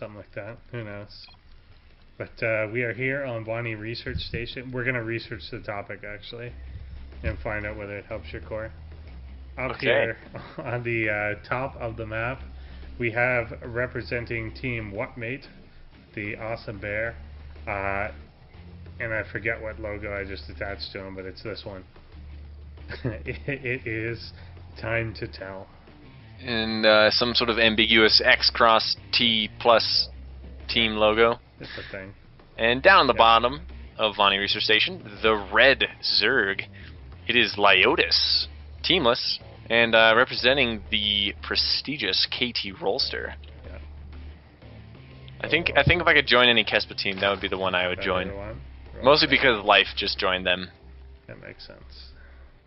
something like that. Who knows? But we are here on Bonnie Research Station. We're going to research the topic, actually, and find out whether it helps your core. Up here on the top of the map, we have representing Team Whatmate, the awesome bear. And I forget what logo I just attached to him, but it's this one. It is TimeToTell. And some sort of ambiguous X cross T plus team logo. It's a thing. And down the bottom of Vonnie Research Station, the red Zerg. It is LYOTIS, teamless, and representing the prestigious KT Rolster. Yeah. I think if I could join any Kespa team, that would be the one I would join. Mostly because Life just joined them. That makes sense.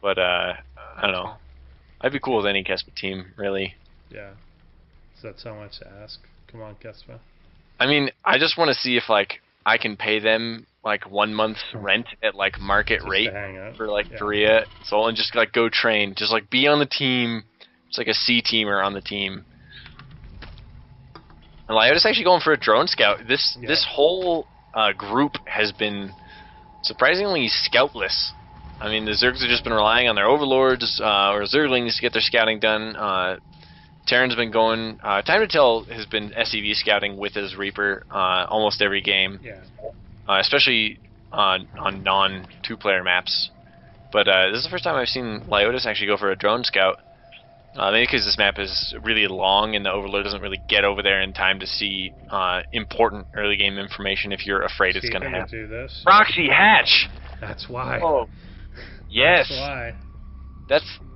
But I don't know. I'd be cool with any Kespa team, really. Yeah. Is that so much to ask? Come on, Kespa. I mean, I just want to see if like I can pay them like 1 month's rent at like market just rate for like Korea, so and just like go train, just like be on the team, just like a C teamer on the team. And LYOTIS actually going for a drone scout. This whole group has been surprisingly scoutless. I mean, the Zergs have just been relying on their overlords or Zerglings to get their scouting done. Terran's been going. TimeToTell has been SCV scouting with his Reaper almost every game, especially on non-2-player maps. But this is the first time I've seen LYOTIS actually go for a drone scout. Maybe because this map is really long and the Overlord doesn't really get over there in time to see important early game information if you're afraid it's going to happen. Do this? Proxy hatch! That's why. Oh, yes. That's why.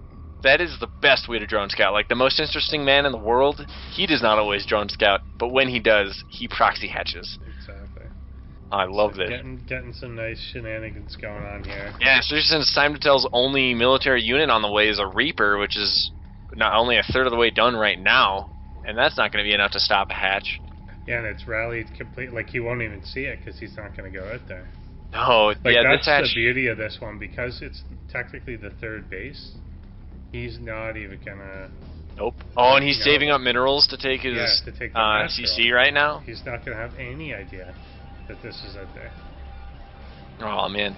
That is the best way to drone scout. Like, the most interesting man in the world, he does not always drone scout, but when he does, he proxy hatches. Exactly. I love this. Getting some nice shenanigans going on here. Yeah, especially since TimeToTell's only military unit on the way is a Reaper, which is not only a third of the way done right now, and that's not going to be enough to stop a hatch. Yeah, and it's rallied complete. Like, he won't even see it because he's not going to go out there. No, like, yeah, that's this hatch. The beauty of this one, because it's technically the third base. He's not even gonna. Nope. Oh, and he's saving up minerals to take his CC right now. He's not gonna have any idea that this is out there. Oh man.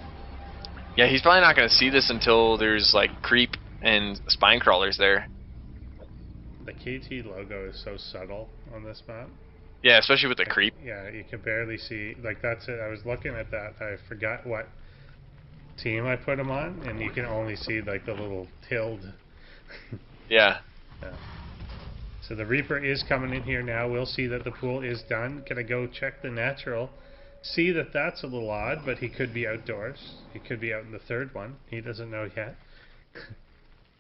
Yeah, he's probably not gonna see this until there's like creep and spine crawlers there. The KT logo is so subtle on this map. Yeah, especially with the creep. Yeah, you can barely see. Like, that's it. I was looking at that. I forgot what team I put him on, and you can only see like the little tilde. Yeah. So the Reaper is coming in here now. We'll see that the pool is done. Gonna go check the natural. See that that's a little odd, but he could be outdoors. He could be out in the third one. He doesn't know yet.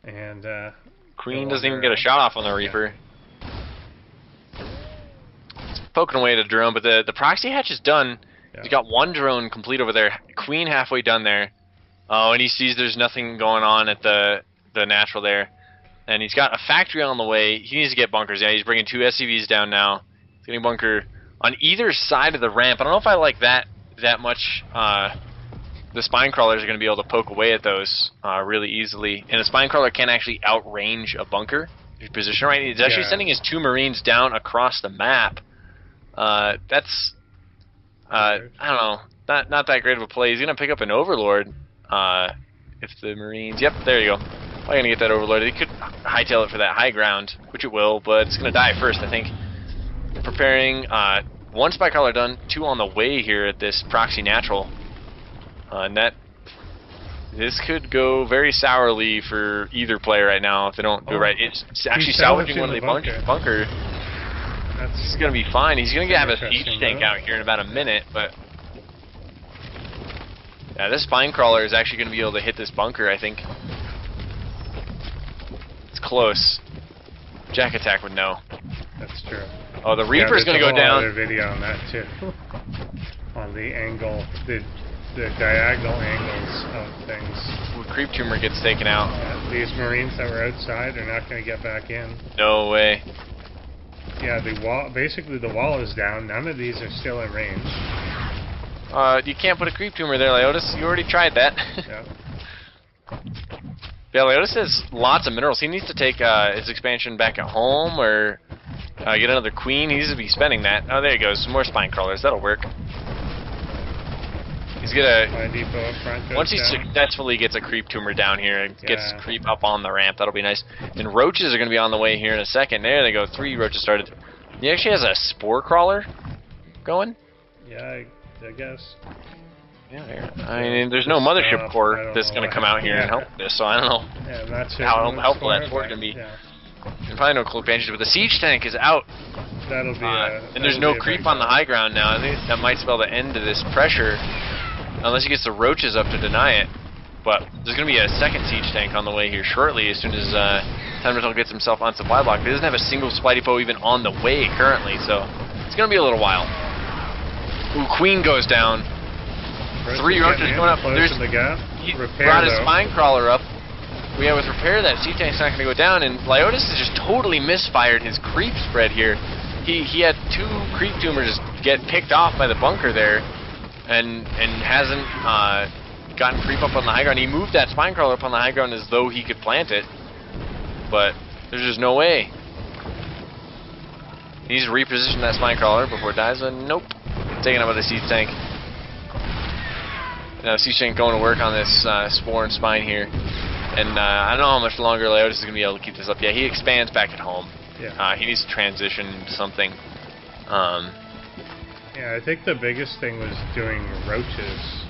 And Queen doesn't even get a shot off on the Reaper. It's poking away at a drone, but the proxy hatch is done. He's got one drone complete over there. Queen halfway done there. Oh, and he sees there's nothing going on at the natural there. And he's got a factory on the way. He needs to get bunkers. Yeah, he's bringing 2 SCVs down now. He's getting a bunker on either side of the ramp. I don't know if I like that much. The spine crawlers are going to be able to poke away at those really easily. And a spine crawler can actually outrange a bunker. His position right. He's actually sending his 2 Marines down across the map. That's I don't know. Not that great of a play. He's going to pick up an Overlord. If the Marines... Yep, there you go. Probably going to get that Overlord. He could hightail it for that high ground, which it will, but it's going to die first, I think. Preparing 1 spy crawler done, 2 on the way here at this proxy natural. This could go very sourly for either player right now if they don't do it right. It's actually salvaging one of the bunker. He's going to be fine. He's going to have a siege tank out here in about a minute, but... Yeah, this spine crawler is actually going to be able to hit this bunker, I think. It's close. Jack Attack would know. That's true. Oh, the Reaper's going to go down. There's a video on that, too. On the angle, the diagonal angles of things. When Creep Tumor gets taken out. Yeah, these Marines that were outside are not going to get back in. No way. Yeah, the wall, basically the wall is down. None of these are still in range. You can't put a Creep Tumor there, LYOTIS. You already tried that. Yeah. Yeah, LYOTIS has lots of minerals. He needs to take his expansion back at home, or Get another queen. He needs to be spending that. Oh, there he goes. Some more spine crawlers. That'll work. He's gonna. Once he successfully gets a creep tumor down here, gets creep up on the ramp, that'll be nice. And roaches are gonna be on the way here in a second. There they go. 3 roaches started. He actually has a spore crawler going. Yeah, I guess. Yeah, I mean, there's no mothership core that's gonna come out here and help this, so I don't know how helpful that's gonna be. And probably no cloak bandages, but the siege tank is out. That'll be and there's no creep on the high ground now. I think that might spell the end of this pressure, unless he gets the roaches up to deny it. But there's going to be a second siege tank on the way here shortly, as soon as TimeToTell gets himself on supply block. He doesn't have a single supply depot even on the way currently, so it's going to be a little while. Ooh, queen goes down. 3 roaches going up. He brought his spine crawler up. Yeah, with repair, that siege tank's not going to go down, and LYOTIS has just totally misfired his creep spread here. He had 2 creep tumors get picked off by the bunker there, and hasn't gotten creep up on the high ground. He moved that spine crawler up on the high ground as though he could plant it, but there's just no way. He needs to reposition that spine crawler before it dies, and nope. Taken out by the siege tank. Now siege tank going to work on this spore and spine here. And I don't know how much longer LYOTIS is going to be able to keep this up. Yeah, he expands back at home. Yeah. He needs to transition to something. Yeah, I think the biggest thing was doing roaches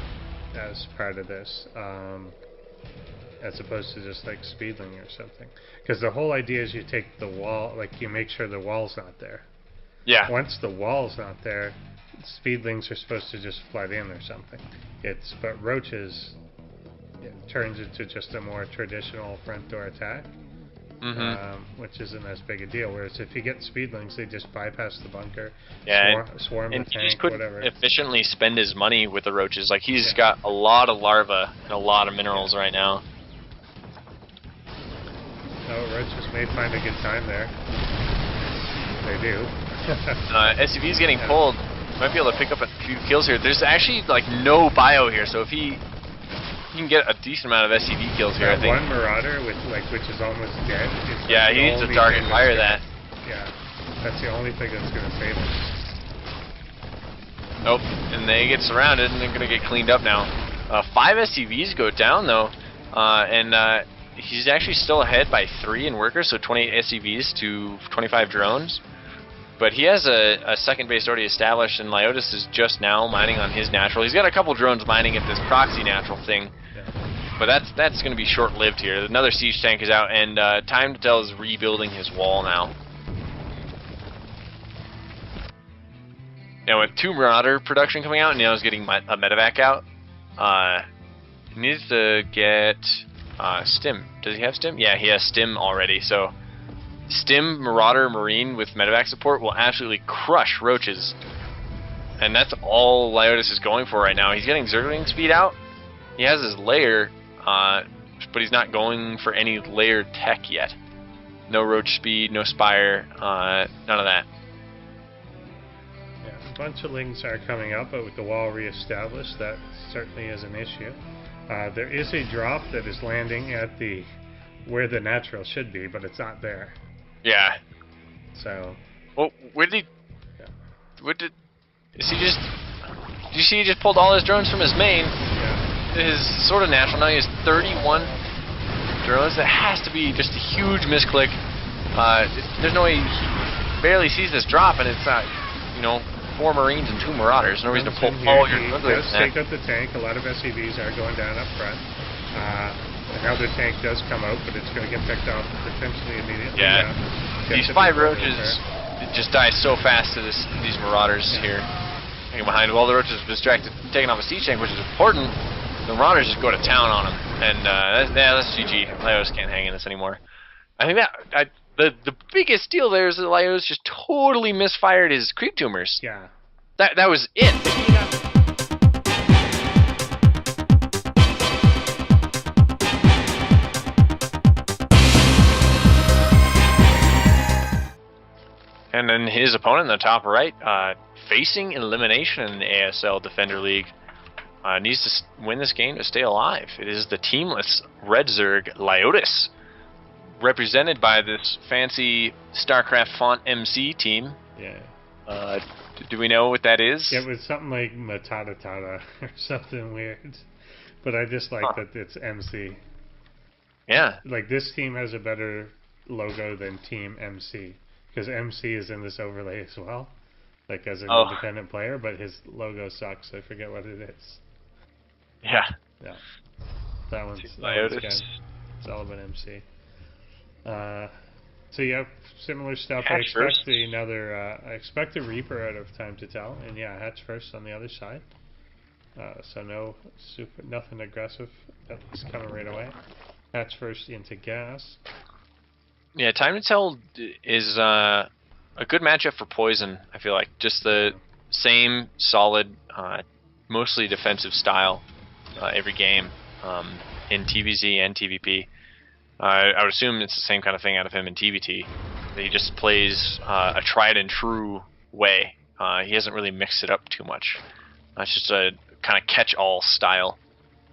as part of this, as opposed to just like speedling or something. Because the whole idea is you take the wall, like you make sure the wall's not there. Yeah. Once the wall's not there, speedlings are supposed to just flood in or something. But roaches, it turns into just a more traditional front door attack, which isn't as big a deal. Whereas if you get speedlings, they just bypass the bunker, swarm the tank, he just couldn't whatever. Efficiently spend his money with the roaches. Like he's got a lot of larvae and a lot of minerals right now. Oh, roaches may find a good time there. They do. SCV's getting pulled. Might be able to pick up a few kills here. There's actually like no bio here, so if he can get a decent amount of SCV kills here, I think. One Marauder which is almost dead. Yeah, he needs to target fire that. Yeah, that's the only thing that's going to save him. Nope, and they get surrounded and they're going to get cleaned up now. 5 SCVs go down though, and he's actually still ahead by 3 in workers, so 28 SCVs to 25 drones. But he has a second base already established, and LYOTIS is just now mining on his natural. He's got a couple drones mining at this proxy natural thing, but that's going to be short-lived here. Another siege tank is out, and TimeToTell is rebuilding his wall now. Now with 2 Marauder production coming out, and now he's getting a medevac out. He needs to get stim. Does he have stim? Yeah, he has stim already, so Stim, Marauder, Marine with medevac support will absolutely crush roaches. And that's all LYOTIS is going for right now. He's getting Zergling speed out. He has his layer, but he's not going for any layered tech yet. No roach speed, no spire, none of that. Yeah, a bunch of lings are coming up, but with the wall reestablished, that certainly is an issue. There is a drop that is landing at where the natural should be, but it's not there. Yeah. So. Well, where did he? Yeah. Is he just? Did you see he just pulled all his drones from his main? Yeah. His sort of natural. Now he has 31 drones. That has to be just a huge misclick. There's no way he barely sees this drop, and it's 4 Marines and 2 Marauders. No reason to pull all your drones. He does take out the tank. A lot of SCVs are going down up front. Another tank does come out, but it's going to get picked off potentially immediately. Yeah, these 5 roaches just die so fast to these Marauders here. Hanging behind, while the roaches are distracted, taking off a siege tank, which is important. The Marauders just go to town on them, and that's GG. LYOTIS can't hang in this anymore. I think the biggest deal there is that LYOTIS just totally misfired his creep tumors. Yeah, that was it. And then his opponent in the top right, facing elimination in the ASL Defender League, needs to win this game to stay alive. It is the teamless Red Zerg LYOTIS. represented by this fancy StarCraft font MC team. Yeah. Do we know what that is? It was something like Matatatata or something weird. But I just like that it's MC. Yeah. Like, this team has a better logo than Team MC. Because MC is in this overlay as well. Like, as an independent player, but his logo sucks. I forget what it is. Yeah. Yeah. That one's good. It's all about MC. So yeah, similar stuff. I expect I expect a Reaper out of Time to Tell, and yeah, hatch first on the other side. So nothing aggressive. That's coming right away. Hatch first into gas. Yeah, Time to Tell is a good matchup for Poison. I feel like just the same solid, mostly defensive style every game in TVZ and TVP. I would assume it's the same kind of thing out of him in TVT. He just plays a tried and true way. He hasn't really mixed it up too much. It's just a kind of catch-all style.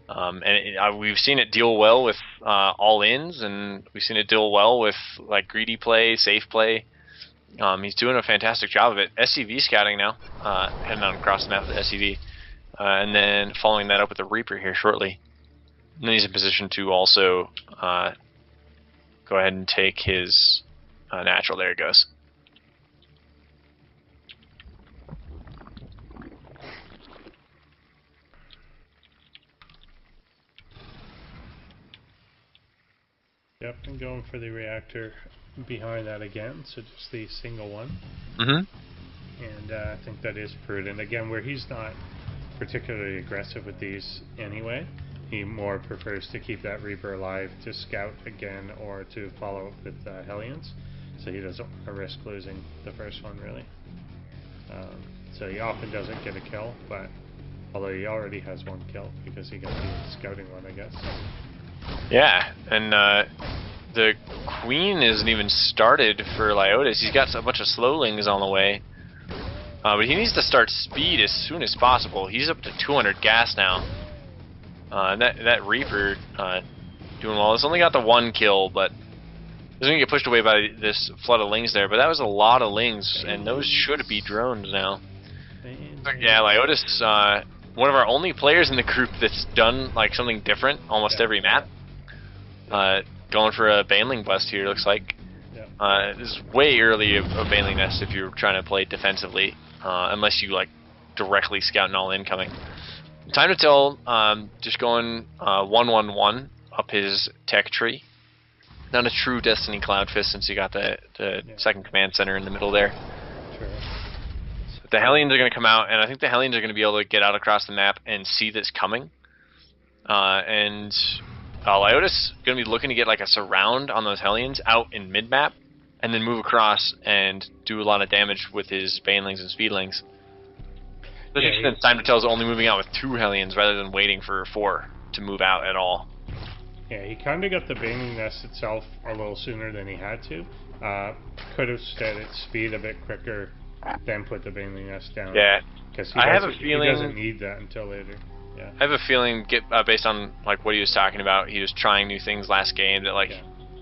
And we've seen it deal well with all-ins, and we've seen it deal well with like greedy play, safe play. He's doing a fantastic job of it. SCV scouting now, heading on across the map with the SCV, and then following that up with the Reaper here shortly. And then he's in position to also go ahead and take his natural. There it goes. Yep, and going for the reactor behind that again, so just the single one. Mm-hmm. And I think that is prudent. Again, where he's not particularly aggressive with these anyway, he more prefers to keep that Reaper alive to scout again or to follow up with Hellions, so he doesn't risk losing the first one really. So he often doesn't get a kill, but although he already has one kill because he got the scouting one, I guess. Yeah, and the Queen isn't even started for LYOTIS. He's got a bunch of slowlings on the way. But he needs to start speed as soon as possible. He's up to 200 gas now. And that Reaper doing well. It's only got the one kill, but he's going to get pushed away by this flood of lings there. But that was a lot of lings, and those should be drones now. Yeah, LYOTIS, one of our only players in the group that's done like something different almost every map. Going for a Baneling bust here, looks like. This is way early of Baneling Nest if you're trying to play defensively, unless you like directly scout and all incoming. Time to Tell, just going 1-1-1 up his tech tree. Not a true Destiny Cloudfist since you got the second command center in the middle there. Sure. The Hellions are going to come out, and I think the Hellions are going to be able to get out across the map and see this coming. And LYOTIS is going to be looking to get like a surround on those Hellions out in mid-map, and then move across and do a lot of damage with his Banelings and Speedlings. Especially since Time to Tell is only moving out with 2 Hellions rather than waiting for 4 to move out at all. Yeah, he kind of got the Baneling Nest itself a little sooner than he had to. Could have stayed at speed a bit quicker, then put the Baneling Nest down. Yeah, because I have a feeling he doesn't need that until later. Yeah. I have a feeling, based on like what he was talking about, he was trying new things last game that like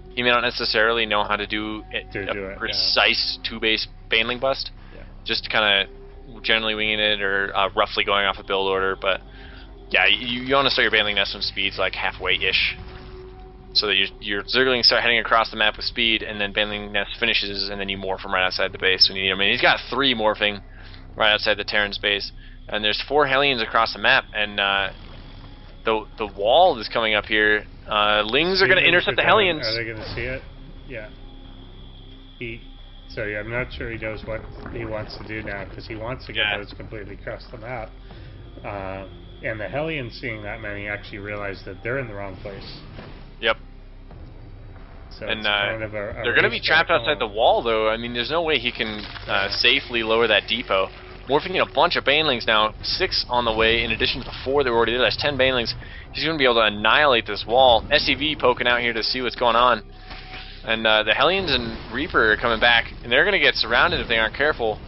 he may not necessarily know how to do a precise 2-base Baneling bust. Yeah. Just kind of generally winging it or roughly going off a build order, but yeah, you want to start your Baneling Nest with speeds like halfway-ish, so that your Zerglings start heading across the map with speed, and then Baneling Nest finishes, and then you morph from right outside the base when you need them. I mean, he's got 3 morphing right outside the Terran's base, and there's 4 Hellions across the map, and the wall is coming up here. Lings are going to intercept the Hellions. Are they going to see it? Yeah. So yeah, I'm not sure he knows what he wants to do now, because he wants to get those completely across the map. And the Hellions, seeing that many, actually realize that they're in the wrong place. Yep. So and it's kind of they're going to be trapped outside the wall, though. I mean, there's no way he can safely lower that depot. Morphing in a bunch of Banelings now, 6 on the way, in addition to the 4 that were already there. That's 10 Banelings. He's going to be able to annihilate this wall. SCV poking out here to see what's going on. And the Hellions and Reaper are coming back, and they're going to get surrounded if they aren't careful.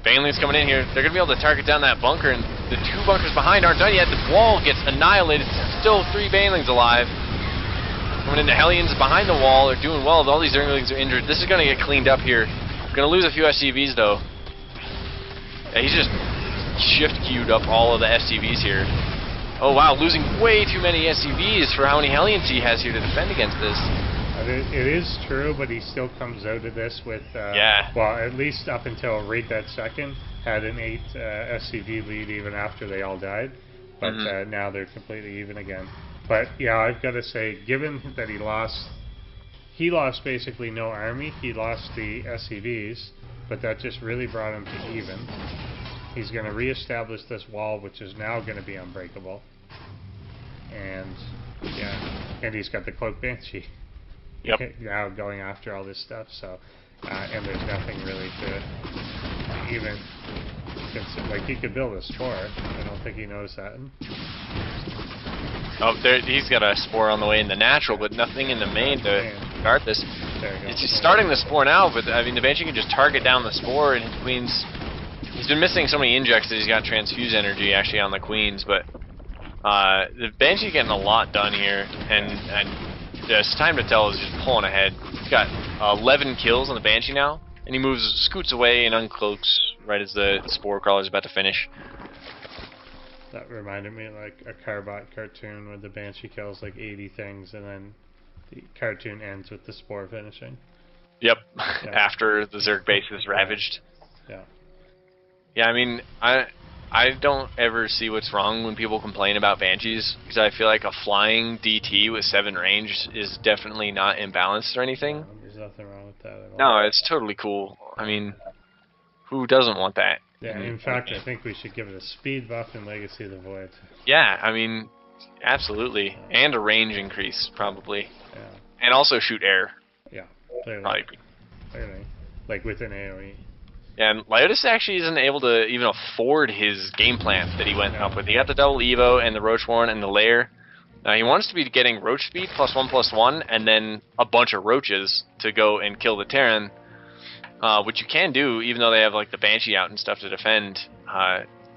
Banelings coming in here. They're going to be able to target down that bunker, and the 2 bunkers behind aren't done yet. The wall gets annihilated. Still 3 Banelings alive. Coming into Hellions behind the wall. They're doing well. All these Zerglings are injured. This is going to get cleaned up here. Going to lose a few SCVs, though. Yeah, he's just shift queued up all of the SCVs here. Oh, wow. Losing way too many SCVs for how many Hellions he has here to defend against this. It is true, but he still comes out of this with, well, at least up until right that second, had an 8 SCV lead even after they all died. But now they're completely even again. But yeah, I've got to say, given that he lost basically no army. He lost the SCVs, but that just really brought him to even. He's going to reestablish this wall, which is now going to be unbreakable. And yeah, and he's got the Cloak Banshee. Yep. Now going after all this stuff. So, and there's nothing really to even. Like, he could build a spore. I don't think he knows that. Oh, there, he's got a spore on the way in the natural, but nothing in the main to guard this. He's starting the spore now, but I mean, the Banshee can just target down the spore, and Queens. He's been missing so many injects that he's got transfuse energy actually on the Queens, but the Banshee getting a lot done here, and this TimeToTell is just pulling ahead. He's got 11 kills on the Banshee now. And he scoots away and uncloaks right as the spore crawler is about to finish. That reminded me of like a Carbot cartoon where the Banshee kills like 80 things and then the cartoon ends with the spore finishing. Yep, yeah. After the Zerg base is ravaged. Yeah. Yeah, I mean, I don't ever see what's wrong when people complain about Banshees, because I feel like a flying DT with 7 range is definitely not imbalanced or anything. There's nothing wrong with that at all. No, it's totally cool. I mean, who doesn't want that? Yeah, in fact, I think we should give it a speed buff in Legacy of the Void. Yeah, I mean, absolutely. And a range increase, probably. Yeah. And also shoot air. Yeah, clearly. Probably. Clearly. Like with an AoE. Yeah, and LYOTIS actually isn't able to even afford his game plan that he went up with. He got the double Evo and the Roach Warren and the Lair. Now he wants to be getting Roach speed +1/+1 and then a bunch of Roaches to go and kill the Terran, which you can do even though they have like the Banshee out and stuff to defend.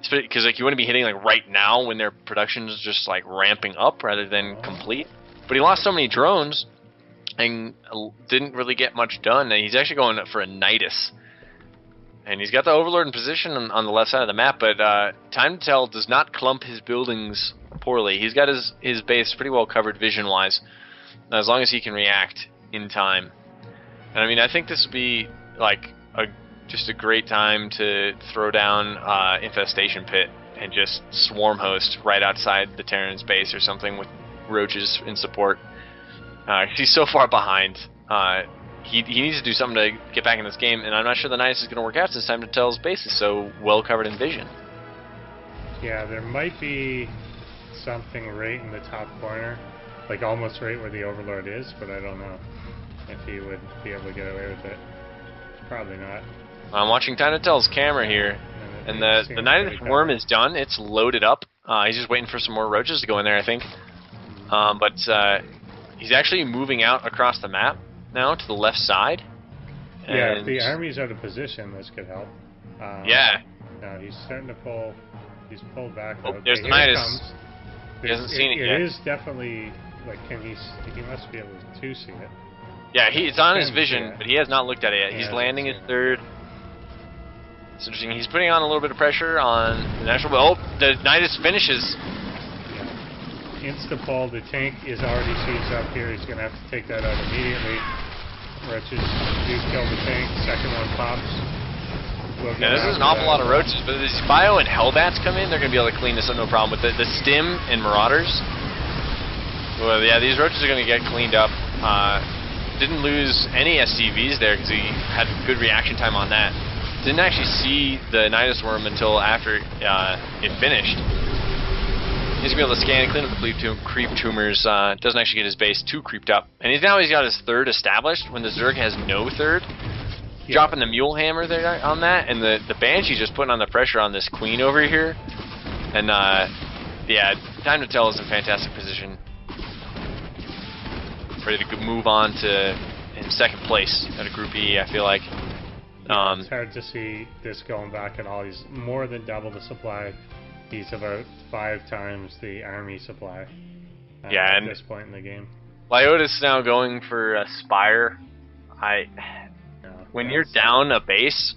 Because like you want to be hitting like right now when their production is just like ramping up rather than complete. But he lost so many drones and didn't really get much done. And he's actually going for a Nidus. And he's got the Overlord in position on the left side of the map, but TimeToTell does not clump his buildings poorly. He's got his base pretty well covered vision-wise, as long as he can react in time. And I mean, I think this would be like just a great time to throw down Infestation Pit and just swarm host right outside the Terran's base or something with Roaches in support. He's so far behind. He needs to do something to get back in this game, and I'm not sure the Nidus is going to work out since TimeToTell's base is so well covered in vision. Yeah, there might be something right in the top corner, like almost right where the Overlord is, but I don't know if he would be able to get away with it. Probably not. I'm watching TimeToTell's camera here, and the Nidus worm is done. It's loaded up. He's just waiting for some more Roaches to go in there, I think. But he's actually moving out across the map now to the left side. Yeah, if the army's out of position, this could help. Yeah. No, he's starting to pull. He's pulled back. Oh, there's the Nidus. He hasn't seen it yet. It is definitely like, he must be able to see it. Yeah, it's on his vision, but he has not looked at it yet. He's landing his third. It's interesting. He's putting on a little bit of pressure on the natural. Oh, the Nidus finishes. Insta-pull, the tank is already seized up here. He's going to have to take that out immediately. Roaches do kill the tank. Second one pops. Now, this is an awful lot of Roaches, but if these Bio and Hellbats come in, they're going to be able to clean this up no problem. With the Stim and Marauders, well, yeah, these Roaches are going to get cleaned up. Didn't lose any SCVs there because he had good reaction time on that. Didn't actually see the Nidus Worm until after it finished. He's going to be able to scan and clean up the creep tumors. Doesn't actually get his base too creeped up. And now he's got his third established when the Zerg has no third. Yeah. Dropping the Mule Hammer there on that, and the Banshee just putting on the pressure on this Queen over here. And yeah, TimeToTell is in fantastic position. Ready to move on to in second place at a Group E, I feel like. Yeah, it's hard to see this going back at all. He's more than double the supply. He's about 5 times the army supply at this point in the game. LYOTIS now going for a Spire. When you're down a base,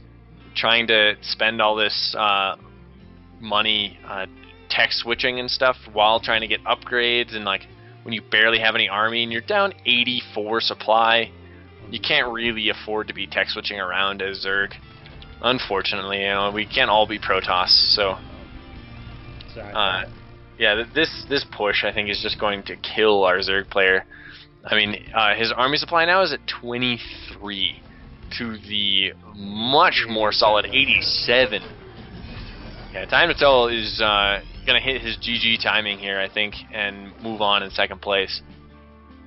trying to spend all this money tech switching and stuff while trying to get upgrades, and like when you barely have any army and you're down 84 supply, you can't really afford to be tech switching around as Zerg. Unfortunately, we can't all be Protoss, so yeah, this push I think is just going to kill our Zerg player. I mean, his army supply now is at 23 to the much more solid 87. Yeah, TimeToTell is gonna hit his GG timing here, I think, and move on in second place.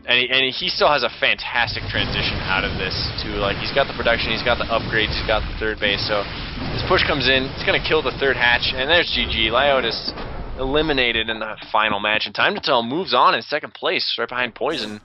And he still has a fantastic transition out of this too. Like, he's got the production, he's got the upgrades, he's got the third base. So this push comes in, it's gonna kill the third hatch, and there's GG. LYOTIS eliminated in the final match, and TimeToTell moves on in second place, right behind Poison.